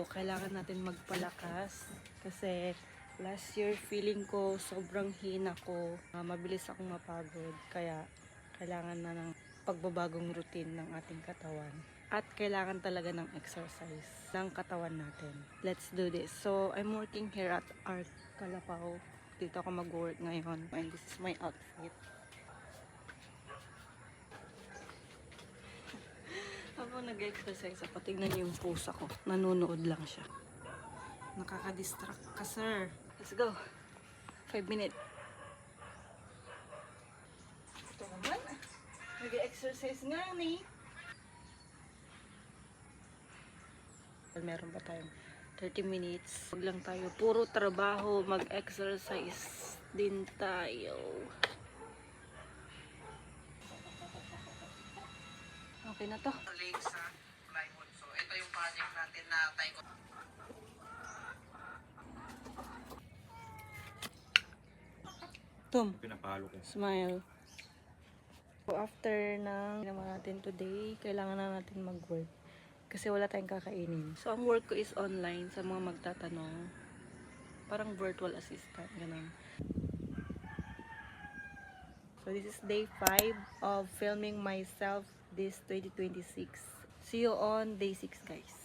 So, kailangan natin magpalakas kasi last year feeling ko sobrang hina ko. Mabilis akong mapagod kaya kailangan na ng pagbabagong routine ng ating katawan. At kailangan talaga ng exercise ng katawan natin. Let's do this. So, I'm working here at Arc Calapao. Dito ako mag-work ngayon. And this is my outfit. Habang nag-exercise ako, tignan niyo yung pose ako. Nanonood lang siya. Nakaka-distract ka, sir. Let's go. 5 minutes. Ito naman. Nag-exercise nga ni. Meron pa tayong 30 minutes. Huwag lang tayo. Puro trabaho. Mag-exercise din tayo. Okay na to. Lake sa plywood. So, ito yung project natin na tayo. Tom, Pinapalo ko. smile. So, after na ginawa natin today, kailangan na natin mag-work. Kasi wala tayong kakainin. So, ang work ko is online sa mga magtatanong. Parang virtual assistant, ganun. So, this is day 5 of filming myself this 2026. See you on day 6, guys.